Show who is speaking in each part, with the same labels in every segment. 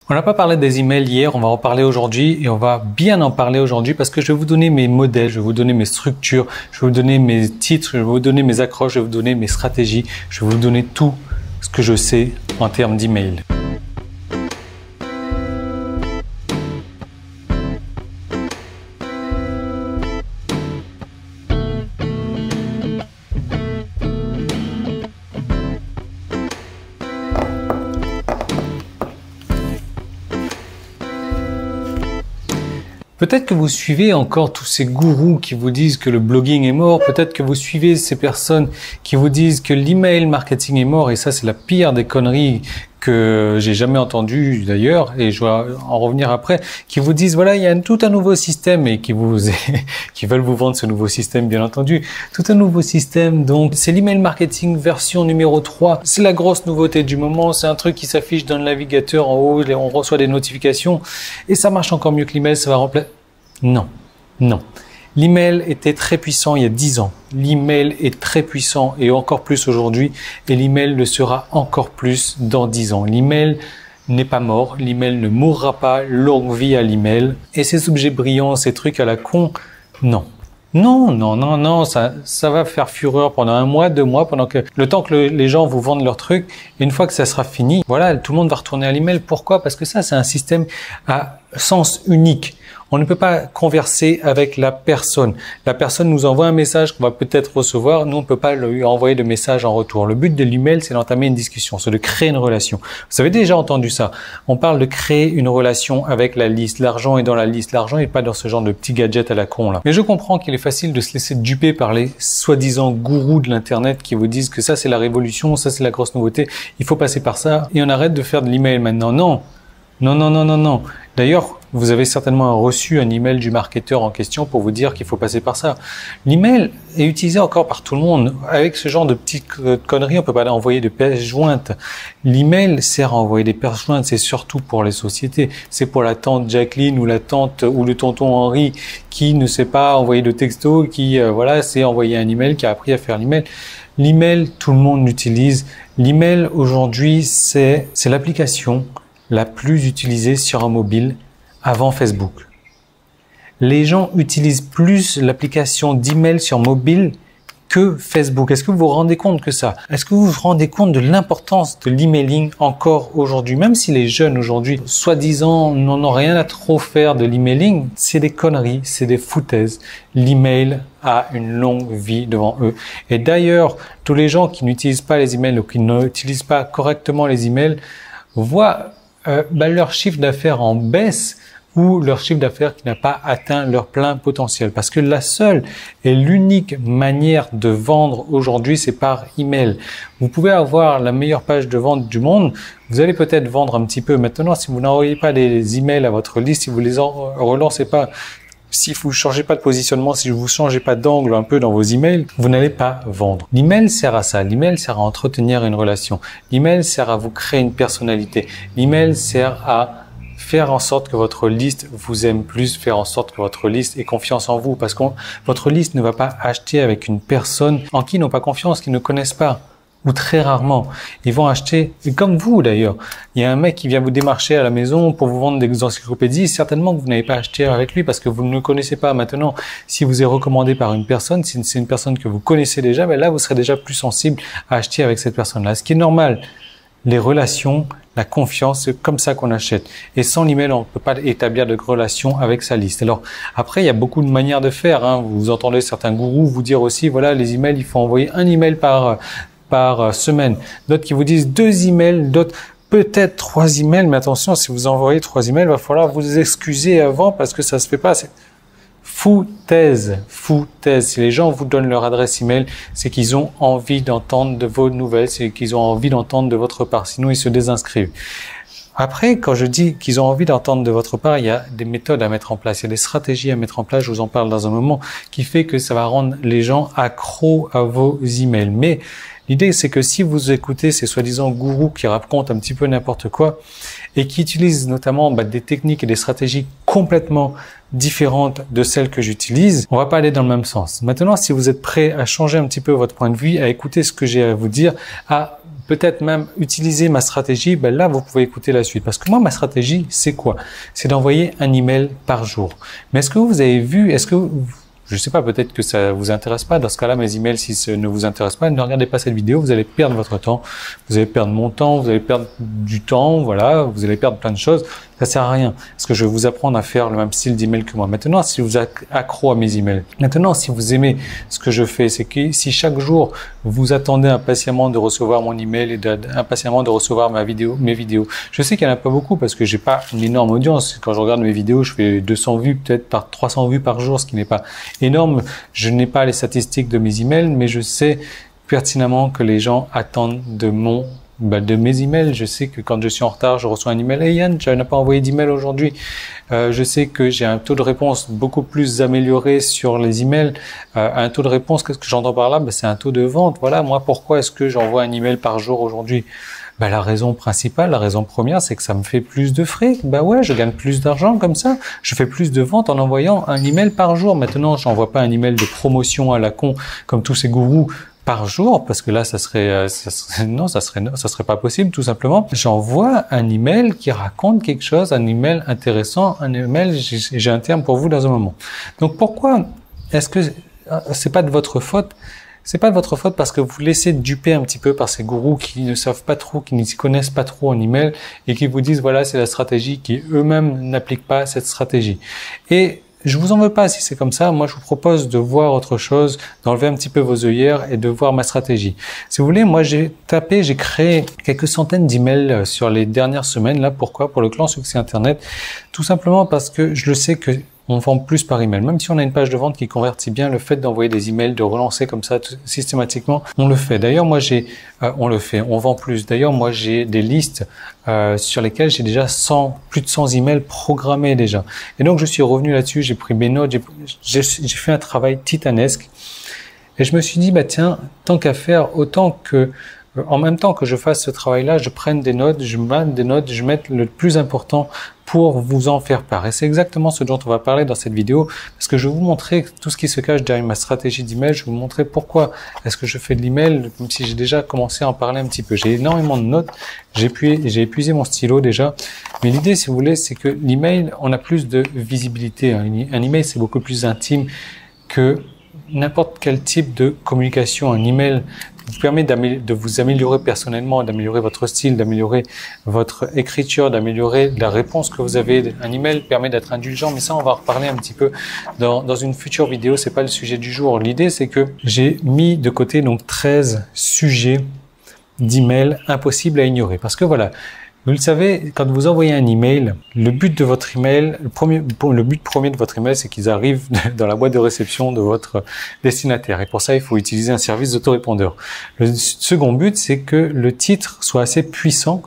Speaker 1: On n'a pas parlé des emails hier, on va en parler aujourd'hui et on va bien en parler aujourd'hui parce que je vais vous donner mes modèles, je vais vous donner mes structures, je vais vous donner mes titres, je vais vous donner mes accroches, je vais vous donner mes stratégies, je vais vous donner tout ce que je sais en termes d'email. Peut-être que vous suivez encore tous ces gourous qui vous disent que le blogging est mort. Peut-être que vous suivez ces personnes qui vous disent que l'email marketing est mort. Et ça, c'est la pire des conneries que j'ai jamais entendues d'ailleurs. Et je vais en revenir après. Qui vous disent, voilà, il y a tout un nouveau système et qui veulent vous vendre ce nouveau système, bien entendu. Tout un nouveau système. Donc, c'est l'email marketing version numéro 3. C'est la grosse nouveauté du moment. C'est un truc qui s'affiche dans le navigateur en haut. On reçoit des notifications et ça marche encore mieux que l'email. Ça va remplacer. Non, non. L'email était très puissant il y a 10 ans. L'email est très puissant et encore plus aujourd'hui. Et l'email le sera encore plus dans 10 ans. L'email n'est pas mort. L'email ne mourra pas. Longue vie à l'email. Et ces objets brillants, ces trucs à la con, non. Non, non, non, non, ça va faire fureur pendant 1 mois, 2 mois, pendant que le temps que les gens vous vendent leurs trucs. Et une fois que ça sera fini, voilà, tout le monde va retourner à l'email. Pourquoi? Parce que ça, c'est un système à sens unique. On ne peut pas converser avec la personne. La personne nous envoie un message qu'on va peut-être recevoir. Nous, on ne peut pas lui envoyer de message en retour. Le but de l'email, c'est d'entamer une discussion, c'est de créer une relation. Vous avez déjà entendu ça. On parle de créer une relation avec la liste. L'argent est dans la liste. L'argent n'est pas dans ce genre de petits gadgets à la con, là. Mais je comprends qu'il est facile de se laisser duper par les soi-disant gourous de l'Internet qui vous disent que ça, c'est la révolution, ça, c'est la grosse nouveauté. Il faut passer par ça et on arrête de faire de l'email maintenant. Non. Non, non, non, non, non. D'ailleurs, vous avez certainement reçu un email du marketeur en question pour vous dire qu'il faut passer par ça. L'email est utilisé encore par tout le monde. Avec ce genre de petites conneries, on peut pas envoyer de pièces jointes. L'email sert à envoyer des pièces jointes, c'est surtout pour les sociétés. C'est pour la tante Jacqueline ou la tante ou le tonton Henri qui ne sait pas envoyer de texto, qui voilà, sait envoyer un email, qui a appris à faire l'email. L'email, tout le monde l'utilise. L'email aujourd'hui, c'est l'application la plus utilisée sur un mobile avant Facebook. Les gens utilisent plus l'application d'email sur mobile que Facebook. Est-ce que vous vous rendez compte que ça? Est-ce que vous vous rendez compte de l'importance de l'emailing encore aujourd'hui? Même si les jeunes aujourd'hui, soi-disant, n'en ont rien à trop faire de l'emailing, c'est des conneries, c'est des foutaises. L'email a une longue vie devant eux. Et d'ailleurs, tous les gens qui n'utilisent pas les emails ou qui n'utilisent pas correctement les emails voient leur chiffre d'affaires en baisse ou leur chiffre d'affaires qui n'a pas atteint leur plein potentiel. Parce que la seule et l'unique manière de vendre aujourd'hui, c'est par email. Vous pouvez avoir la meilleure page de vente du monde. Vous allez peut-être vendre un petit peu. Maintenant, si vous n'envoyez pas des emails à votre liste, si vous les relancez pas, si vous changez pas de positionnement, si vous changez pas d'angle un peu dans vos emails, vous n'allez pas vendre. L'email sert à ça. L'email sert à entretenir une relation. L'email sert à vous créer une personnalité. L'email sert à faire en sorte que votre liste vous aime plus, faire en sorte que votre liste ait confiance en vous. Parce que votre liste ne va pas acheter avec une personne en qui ils n'ont pas confiance, qu'ils ne connaissent pas. Ou très rarement. Ils vont acheter, et comme vous d'ailleurs. Il y a un mec qui vient vous démarcher à la maison pour vous vendre des encyclopédies. Certainement que vous n'avez pas acheté avec lui parce que vous ne le connaissez pas. Maintenant, si vous êtes recommandé par une personne, si c'est une personne que vous connaissez déjà, ben là, vous serez déjà plus sensible à acheter avec cette personne-là. Ce qui est normal. Les relations, la confiance, c'est comme ça qu'on achète. Et sans l'email, on ne peut pas établir de relation avec sa liste. Alors, après, il y a beaucoup de manières de faire, hein. Vous entendez certains gourous vous dire aussi, voilà, les emails, il faut envoyer un email par semaine. D'autres qui vous disent 2 emails, d'autres peut-être 3 emails. Mais attention, si vous envoyez 3 emails, il va falloir vous excuser avant parce que ça se fait pas. C'est foutaise, foutaise. Si les gens vous donnent leur adresse email, c'est qu'ils ont envie d'entendre de vos nouvelles, c'est qu'ils ont envie d'entendre de votre part. Sinon, ils se désinscrivent. Après, quand je dis qu'ils ont envie d'entendre de votre part, il y a des méthodes à mettre en place, il y a des stratégies à mettre en place, je vous en parle dans un moment, qui fait que ça va rendre les gens accros à vos emails. Mais l'idée, c'est que si vous écoutez ces soi-disant gourous qui racontent un petit peu n'importe quoi et qui utilisent notamment des techniques et des stratégies complètement différentes de celles que j'utilise, on va pas aller dans le même sens. Maintenant, si vous êtes prêt à changer un petit peu votre point de vue, à écouter ce que j'ai à vous dire, à peut-être même utiliser ma stratégie, ben là, vous pouvez écouter la suite. Parce que moi, ma stratégie, c'est quoi? C'est d'envoyer un email par jour. Mais est-ce que vous avez vu, je sais pas, peut-être que ça vous intéresse pas. Dans ce cas-là, mes emails, si ça ne vous intéresse pas, ne regardez pas cette vidéo. Vous allez perdre votre temps. Vous allez perdre mon temps. Vous allez perdre du temps. Voilà. Vous allez perdre plein de choses. Ça sert à rien. Parce que je vais vous apprendre à faire le même style d'email que moi. Maintenant, si vous êtes accro à mes emails. Maintenant, si vous aimez ce que je fais, c'est que si chaque jour vous attendez impatiemment de recevoir mon email et impatiemment de recevoir mes vidéos. Je sais qu'il n'y en a pas beaucoup parce que j'ai pas une énorme audience. Quand je regarde mes vidéos, je fais 200 vues, peut-être par 300 vues par jour, ce qui n'est pas énorme. Je n'ai pas les statistiques de mes emails, mais je sais pertinemment que les gens attendent de mes emails. Je sais que quand je suis en retard, je reçois un email. Hey Yann, tu n'as pas envoyé d'email aujourd'hui. Je sais que j'ai un taux de réponse beaucoup plus amélioré sur les emails. Un taux de réponse, qu'est-ce que j'entends par là? C'est un taux de vente. Voilà, moi, pourquoi est-ce que j'envoie un email par jour aujourd'hui? La raison principale, la raison première, c'est que ça me fait plus de frais. Ouais, je gagne plus d'argent comme ça. Je fais plus de ventes en envoyant un email par jour. Maintenant, j'envoie pas un email de promotion à la con comme tous ces gourous par jour, parce que là, ça serait pas possible, tout simplement. J'envoie un email qui raconte quelque chose, un email intéressant, un email, j'ai un terme pour vous dans un moment. Donc, pourquoi est-ce que c'est pas de votre faute? C'est pas de votre faute parce que vous laissez duper un petit peu par ces gourous qui ne savent pas trop, qui ne s'y connaissent pas trop en email et qui vous disent voilà, c'est la stratégie, qui eux-mêmes n'appliquent pas cette stratégie. Et je vous en veux pas si c'est comme ça. Moi, je vous propose de voir autre chose, d'enlever un petit peu vos œillères et de voir ma stratégie. Si vous voulez, moi, j'ai créé quelques centaines d'emails sur les dernières semaines. Là, pourquoi? Pour le clan Succès Internet. Tout simplement parce que je le sais que on vend plus par email. Même si on a une page de vente qui convertit bien, le fait d'envoyer des emails, de relancer comme ça systématiquement, on le fait. D'ailleurs, moi, on le fait, on vend plus. D'ailleurs, moi, j'ai des listes sur lesquelles j'ai déjà plus de 100 emails programmés déjà. Et donc, je suis revenu là-dessus, j'ai pris mes notes, j'ai fait un travail titanesque. Et je me suis dit, tiens, tant qu'à faire, autant que en même temps que je fasse ce travail-là, je prenne des notes, je mette le plus important pour vous en faire part. Et c'est exactement ce dont on va parler dans cette vidéo, parce que je vais vous montrer tout ce qui se cache derrière ma stratégie d'email. Je vais vous montrer pourquoi est-ce que je fais de l'email, même si j'ai déjà commencé à en parler un petit peu. J'ai énormément de notes, j'ai épuisé mon stylo déjà. Mais l'idée, si vous voulez, c'est que l'email, on a plus de visibilité. Un email, c'est beaucoup plus intime que n'importe quel type de communication. Un email vous permet de vous améliorer personnellement, d'améliorer votre style, d'améliorer votre écriture, d'améliorer la réponse que vous avez. Un email permet d'être indulgent, mais ça, on va en reparler un petit peu dans une future vidéo. C'est pas le sujet du jour. L'idée, c'est que j'ai mis de côté donc 13 sujets d'email impossibles à ignorer. Parce que voilà, vous le savez, quand vous envoyez un email, le but de votre email, le but premier de votre email, c'est qu'ils arrivent dans la boîte de réception de votre destinataire. Et pour ça, il faut utiliser un service d'autorépondeur. Le second but, c'est que le titre soit assez puissant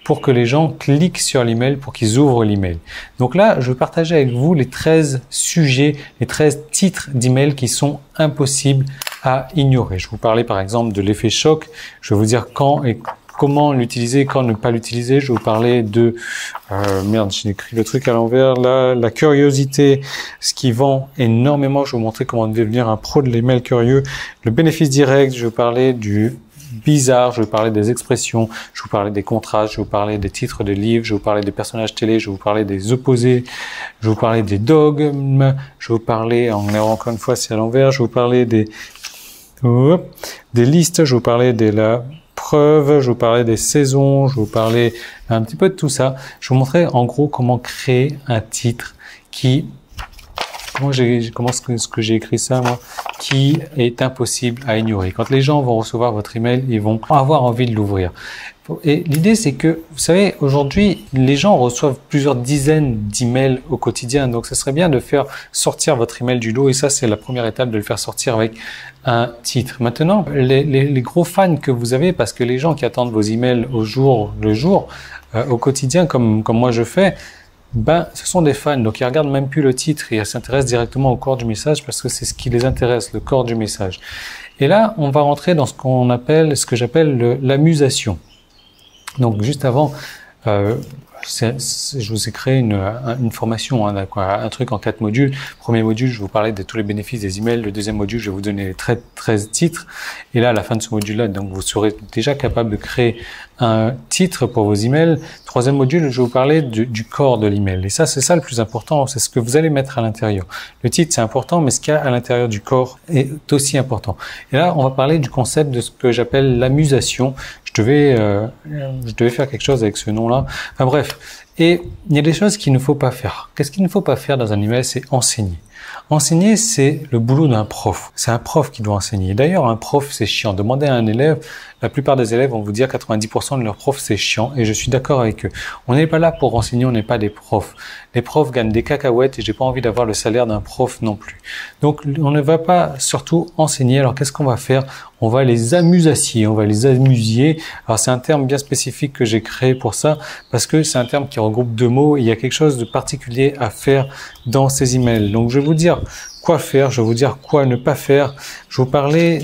Speaker 1: pour que les gens cliquent sur l'email, pour qu'ils ouvrent l'email. Donc là, je vais partager avec vous les 13 sujets, les 13 titres d'email qui sont impossibles à ignorer. Je vais vous parler par exemple de l'effet choc. Je vais vous dire quand et comment l'utiliser, quand ne pas l'utiliser. Je vais vous parler de j'ai écrit le truc à l'envers. Là, la curiosité, ce qui vend énormément. Je vais vous montrer comment devenir un pro de l'email curieux. Le bénéfice direct. Je vais vous parler du bizarre. Je vais vous parler des expressions. Je vais vous parler des contrastes. Je vais vous parler des titres de livres. Je vais vous parler des personnages télé. Je vais vous parler des opposés. Je vais vous parler des dogmes. Je vais vous parler, encore une fois, c'est à l'envers. Je vais vous parler des listes. Je vais vous parler de la preuve, je vais vous parler des saisons, je vais vous parler un petit peu de tout ça. Je vais vous montrer en gros comment créer un titre comment est-ce que j'ai écrit ça moi, qui est impossible à ignorer. Quand les gens vont recevoir votre email, ils vont avoir envie de l'ouvrir. Et l'idée, c'est que, vous savez, aujourd'hui, les gens reçoivent plusieurs dizaines d'emails au quotidien. Donc, ce serait bien de faire sortir votre email du lot. Et ça, c'est la première étape, de le faire sortir avec un titre. Maintenant, les gros fans que vous avez, parce que les gens qui attendent vos emails le jour, au quotidien, comme moi je fais, ce sont des fans. Donc, ils regardent même plus le titre. Ils s'intéressent directement au corps du message parce que c'est ce qui les intéresse, le corps du message. Et là, on va rentrer dans ce que j'appelle l'amusation. Donc, juste avant, je vous ai créé une formation, hein, un truc en 4 modules. Premier module, je vais vous parler de tous les bénéfices des emails. Le deuxième module, je vais vous donner les 13 titres. Et là, à la fin de ce module-là, donc vous serez déjà capable de créer un titre pour vos emails. Troisième module, je vais vous parler du corps de l'email. Et ça, c'est ça le plus important, c'est ce que vous allez mettre à l'intérieur. Le titre, c'est important, mais ce qu'il y a à l'intérieur du corps est aussi important. Et là, on va parler du concept de ce que j'appelle l'amusation. Je devais faire quelque chose avec ce nom-là. Enfin bref. Et il y a des choses qu'il ne faut pas faire. Qu'est-ce qu'il ne faut pas faire dans un email? C'est enseigner. Enseigner, c'est le boulot d'un prof. C'est un prof qui doit enseigner. D'ailleurs, un prof, c'est chiant. Demandez à un élève, la plupart des élèves vont vous dire 90% de leurs profs, c'est chiant. Et je suis d'accord avec eux. On n'est pas là pour enseigner, on n'est pas des profs. Les profs gagnent des cacahuètes et j'ai pas envie d'avoir le salaire d'un prof non plus. Donc, on ne va pas surtout enseigner. Alors, qu'est-ce qu'on va faire? On va les amusacier, on va les amusier. Alors, c'est un terme bien spécifique que j'ai créé pour ça parce que c'est un terme qui regroupe 2 mots et il y a quelque chose de particulier à faire dans ces emails. Donc, je vais vous dire quoi faire, je vais vous dire quoi ne pas faire. Je vais vous parler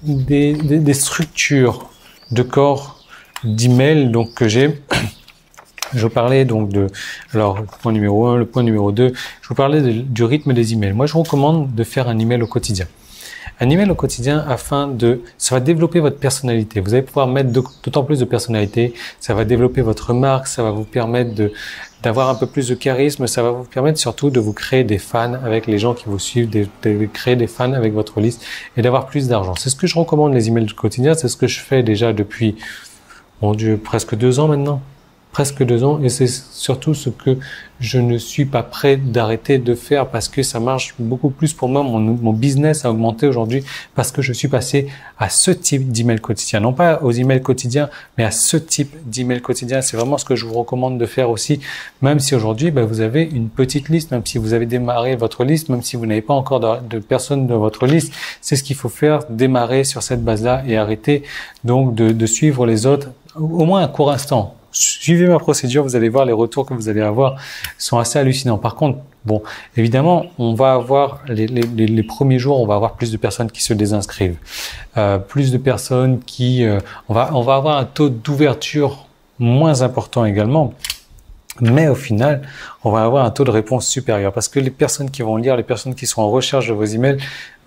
Speaker 1: des structures de corps d'email donc que j'ai. Je vous parlais donc alors, le point numéro 1, le point numéro 2, je vous parlais du rythme des emails. Moi, je vous recommande de faire un email au quotidien. Un email au quotidien ça va développer votre personnalité. Vous allez pouvoir mettre d'autant plus de personnalité. Ça va développer votre marque. Ça va vous permettre d'avoir un peu plus de charisme. Ça va vous permettre surtout de vous créer des fans avec les gens qui vous suivent, de créer des fans avec votre liste et d'avoir plus d'argent. C'est ce que je recommande les emails du quotidien. C'est ce que je fais déjà depuis, mon Dieu, presque 2 ans maintenant. Presque 2 ans et c'est surtout ce que je ne suis pas prêt d'arrêter de faire parce que ça marche beaucoup plus pour moi. Mon business a augmenté aujourd'hui parce que je suis passé à ce type d'email quotidien. Non pas aux emails quotidiens, mais à ce type d'email quotidien. C'est vraiment ce que je vous recommande de faire aussi, même si aujourd'hui, vous avez une petite liste, même si vous avez démarré votre liste, même si vous n'avez pas encore de personnes dans votre liste. C'est ce qu'il faut faire, démarrer sur cette base-là et arrêter donc de suivre les autres, au moins un court instant. Suivez ma procédure, vous allez voir les retours que vous allez avoir sont assez hallucinants. Par contre, bon, évidemment, on va avoir les premiers jours, on va avoir plus de personnes qui se désinscrivent, plus de personnes on va avoir un taux d'ouverture moins important également. Mais au final, on va avoir un taux de réponse supérieur parce que les personnes qui vont lire, les personnes qui sont en recherche de vos emails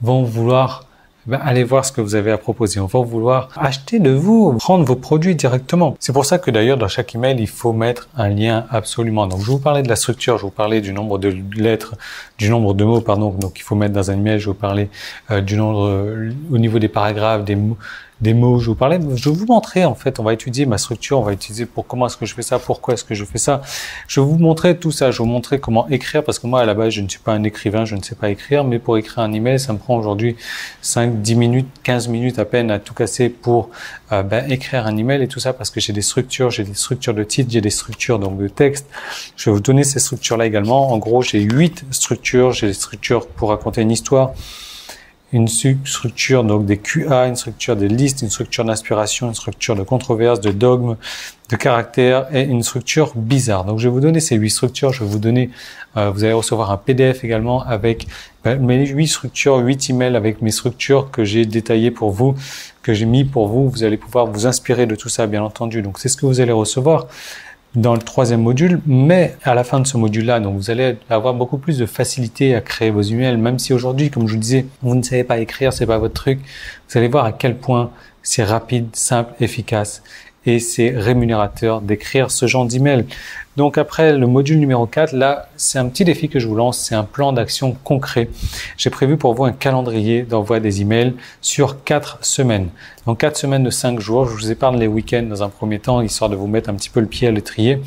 Speaker 1: vont vouloir allez voir ce que vous avez à proposer. On va vouloir acheter de vous, prendre vos produits directement. C'est pour ça que d'ailleurs, dans chaque email, il faut mettre un lien absolument. Donc, je vous parlais de la structure, je vous parlais du nombre de lettres, du nombre de mots, pardon. Donc, il faut mettre dans un email, je vous parlais du nombre, au niveau des paragraphes, des mots, je vais vous montrer en fait, on va étudier ma structure, on va étudier comment est-ce que je fais ça, pourquoi est-ce que je fais ça. Je vais vous montrer tout ça, je vais vous montrer comment écrire parce que moi à la base je ne suis pas un écrivain, je ne sais pas écrire, mais pour écrire un email, ça me prend aujourd'hui 5, 10 minutes, 15 minutes à peine à tout casser pour écrire un email et tout ça parce que j'ai des structures de titres, j'ai des structures donc de texte. Je vais vous donner ces structures-là également. En gros, j'ai 8 structures, j'ai des structures pour raconter une histoire, une structure donc des QA, une structure des listes, une structure d'inspiration, une structure de controverse, de dogme, de caractère et une structure bizarre. Donc je vais vous donner ces 8 structures, je vais vous donner, vous allez recevoir un PDF également avec mes 8 structures, 8 emails avec mes structures que j'ai détaillées pour vous, que j'ai mis pour vous. Vous allez pouvoir vous inspirer de tout ça bien entendu. Donc c'est ce que vous allez recevoir dans le 3e module, mais à la fin de ce module-là, donc vous allez avoir beaucoup plus de facilité à créer vos emails, même si aujourd'hui, comme je vous disais, vous ne savez pas écrire, c'est pas votre truc. Vous allez voir à quel point c'est rapide, simple, efficace et c'est rémunérateur d'écrire ce genre d'email. Donc après le module numéro 4, là, c'est un petit défi que je vous lance, c'est un plan d'action concret. J'ai prévu pour vous un calendrier d'envoi des emails sur 4 semaines. Donc 4 semaines de 5 jours, je vous épargne les week-ends dans un premier temps, histoire de vous mettre un petit peu le pied à l'étrier.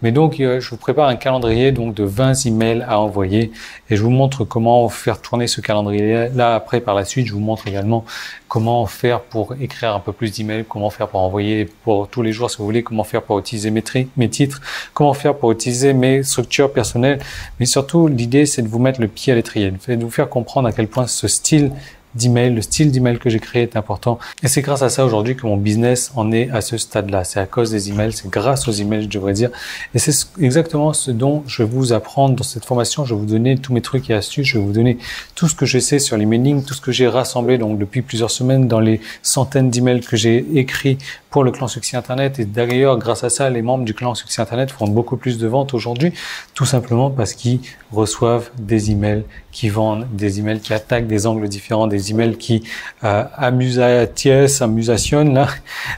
Speaker 1: Mais donc, je vous prépare un calendrier donc de 20 emails à envoyer et je vous montre comment faire tourner ce calendrier. Là, après, par la suite, je vous montre également comment faire pour écrire un peu plus d'emails, comment faire pour envoyer pour tous les jours si vous voulez, comment faire pour utiliser mes titres, comment faire pour utiliser mes structures personnelles. Mais surtout, l'idée, c'est de vous mettre le pied à l'étrier, de vous faire comprendre à quel point ce style d'email, le style d'email que j'ai créé est important. Et c'est grâce à ça aujourd'hui que mon business en est à ce stade-là. C'est à cause des emails, c'est grâce aux emails, je devrais dire. Et c'est exactement ce dont je vais vous apprendre dans cette formation. Je vais vous donner tous mes trucs et astuces. Je vais vous donner tout ce que je sais sur l'emailing, tout ce que j'ai rassemblé donc depuis plusieurs semaines dans les centaines d'emails que j'ai écrits pour le clan Succès Internet. Et d'ailleurs, grâce à ça, les membres du clan Succès Internet font beaucoup plus de ventes aujourd'hui, tout simplement parce qu'ils reçoivent des emails qui vendent, des emails qui attaquent des angles différents, des emails qui amusationnent, là,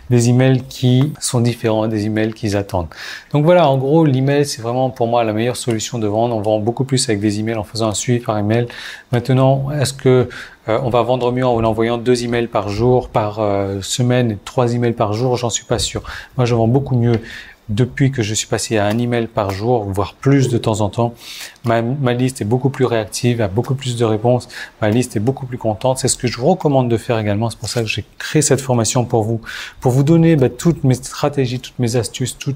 Speaker 1: des emails qui sont différents, des emails qu'ils attendent. Donc voilà, en gros, l'email, c'est vraiment pour moi la meilleure solution de vente. On vend beaucoup plus avec des emails en faisant un suivi par email. Maintenant, est-ce que on va vendre mieux en envoyant 2 emails par jour, par semaine, 3 emails par jour? J'en suis pas sûr. Moi, je vends beaucoup mieux depuis que je suis passé à un email par jour, voire plus de temps en temps. Ma liste est beaucoup plus réactive, a beaucoup plus de réponses. Ma liste est beaucoup plus contente. C'est ce que je vous recommande de faire également. C'est pour ça que j'ai créé cette formation pour vous donner toutes mes stratégies, toutes mes astuces, tout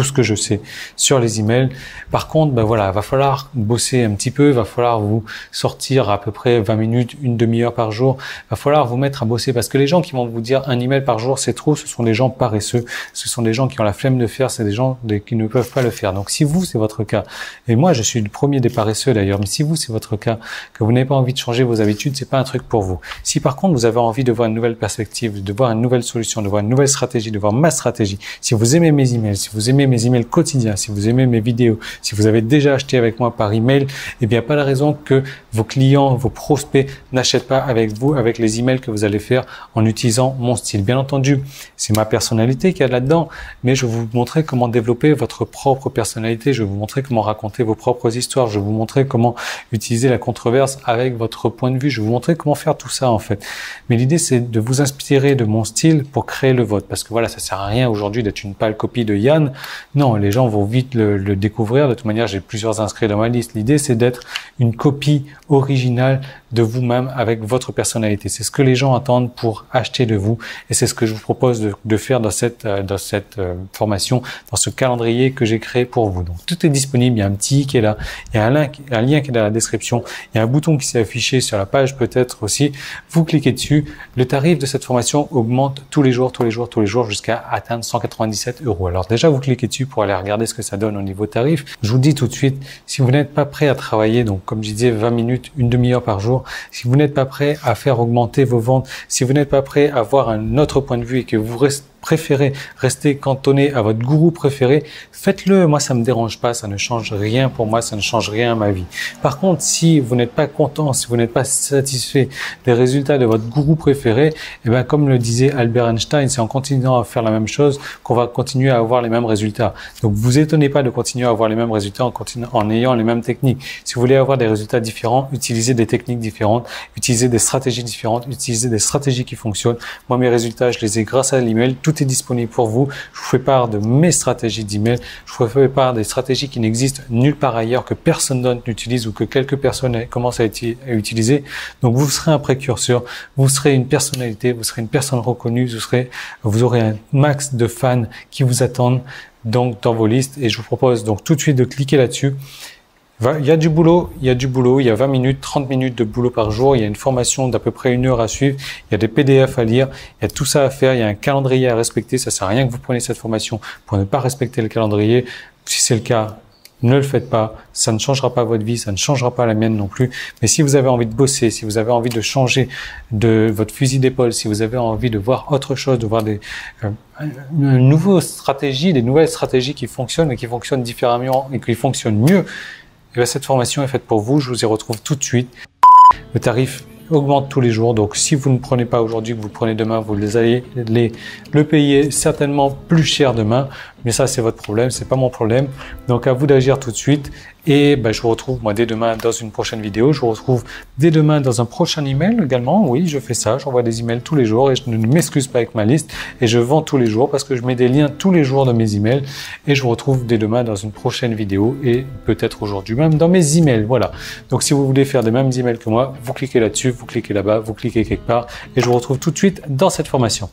Speaker 1: ce que je sais sur les emails. Par contre, voilà, va falloir bosser un petit peu, va falloir vous sortir à peu près 20 minutes, une demi-heure par jour. Va falloir vous mettre à bosser parce que les gens qui vont vous dire un email par jour, c'est trop, ce sont des gens paresseux. Ce sont des gens qui ont la flemme de faire, c'est des gens qui ne peuvent pas le faire. Donc, si vous, c'est votre cas, et moi, je suis le premier des paresseux d'ailleurs, mais si vous, c'est votre cas, que vous n'avez pas envie de changer vos habitudes, c'est pas un truc pour vous. Si par contre, vous avez envie de voir une nouvelle perspective, de voir une nouvelle solution, de voir une nouvelle stratégie, de voir ma stratégie, si vous aimez mes emails, si vous aimez mes emails quotidiens, si vous aimez mes vidéos, si vous avez déjà acheté avec moi par email, eh bien, pas de raison que vos clients, vos prospects n'achètent pas avec vous, avec les emails que vous allez faire en utilisant mon style. Bien entendu, c'est ma personnalité qu'il y a là-dedans, mais je vais vous montrer comment développer votre propre personnalité. Je vais vous montrer comment raconter vos propres histoires. Je vais vous montrer comment utiliser la controverse avec votre point de vue. Je vais vous montrer comment faire tout ça, en fait. Mais l'idée, c'est de vous inspirer de mon style pour créer le vôtre. Parce que voilà, ça sert à rien aujourd'hui d'être une pâle copie de Yann. Non, les gens vont vite le découvrir. De toute manière, j'ai plusieurs inscrits dans ma liste. L'idée, c'est d'être une copie originale de vous-même avec votre personnalité. C'est ce que les gens attendent pour acheter de vous. Et c'est ce que je vous propose de faire dans cette formation, dans ce calendrier que j'ai créé pour vous. Donc, tout est disponible. Il y a un petit qui est là. Il y a un lien qui est dans la description. Il y a un bouton qui s'est affiché sur la page peut-être aussi. Vous cliquez dessus. Le tarif de cette formation augmente tous les jours jusqu'à atteindre 197 €. Alors déjà, vous cliquez dessus pour aller regarder ce que ça donne au niveau tarif. Je vous dis tout de suite, si vous n'êtes pas prêt à travailler, donc comme je disais, 20 minutes, une demi-heure par jour, si vous n'êtes pas prêt à faire augmenter vos ventes, si vous n'êtes pas prêt à avoir un autre point de vue et que vous préférez rester cantonné à votre gourou préféré, faites-le. Moi, ça me dérange pas, ça ne change rien pour moi, ça ne change rien à ma vie. Par contre, si vous n'êtes pas content, si vous n'êtes pas satisfait des résultats de votre gourou préféré, eh bien, comme le disait Albert Einstein, c'est en continuant à faire la même chose qu'on va continuer à avoir les mêmes résultats. Donc, vous étonnez pas de continuer à avoir les mêmes résultats en ayant les mêmes techniques. Si vous voulez avoir des résultats différents, utilisez des techniques différentes, utilisez des stratégies différentes, utilisez des stratégies qui fonctionnent. Moi, mes résultats, je les ai grâce à l'email. Tout est disponible pour vous. Je vous fais part de mes stratégies d'email. Je vous fais part des stratégies qui n'existent nulle part ailleurs, que personne d'autre n'utilise ou que quelques personnes commencent à utiliser. Donc, vous serez un précurseur. Vous serez une personnalité. Vous serez une personne reconnue. Vous aurez un max de fans qui vous attendent donc dans vos listes. Et je vous propose donc tout de suite de cliquer là-dessus. Il y a du boulot, il y a 20 minutes, 30 minutes de boulot par jour, il y a une formation d'à peu près 1 heure à suivre, il y a des PDF à lire, il y a tout ça à faire, il y a un calendrier à respecter. Ça sert à rien que vous preniez cette formation pour ne pas respecter le calendrier. Si c'est le cas, ne le faites pas, ça ne changera pas votre vie, ça ne changera pas la mienne non plus. Mais si vous avez envie de bosser, si vous avez envie de changer de votre fusil d'épaule, si vous avez envie de voir autre chose, de voir une nouvelle stratégie, des nouvelles stratégies qui fonctionnent et qui fonctionnent différemment et qui fonctionnent mieux, et bien, cette formation est faite pour vous. Je vous y retrouve tout de suite. Le tarif augmente tous les jours. Donc, si vous ne prenez pas aujourd'hui, que vous le prenez demain, vous allez le payer certainement plus cher demain. Mais ça, c'est votre problème. C'est pas mon problème. Donc, à vous d'agir tout de suite. Et je vous retrouve moi dès demain dans une prochaine vidéo. Je vous retrouve dès demain dans un prochain email également. Oui, je fais ça. J'envoie des emails tous les jours et je ne m'excuse pas avec ma liste. Et je vends tous les jours parce que je mets des liens tous les jours dans mes emails. Et je vous retrouve dès demain dans une prochaine vidéo et peut-être aujourd'hui même dans mes emails. Voilà. Donc, si vous voulez faire des mêmes emails que moi, vous cliquez là-dessus, vous cliquez là-bas, vous cliquez quelque part et je vous retrouve tout de suite dans cette formation.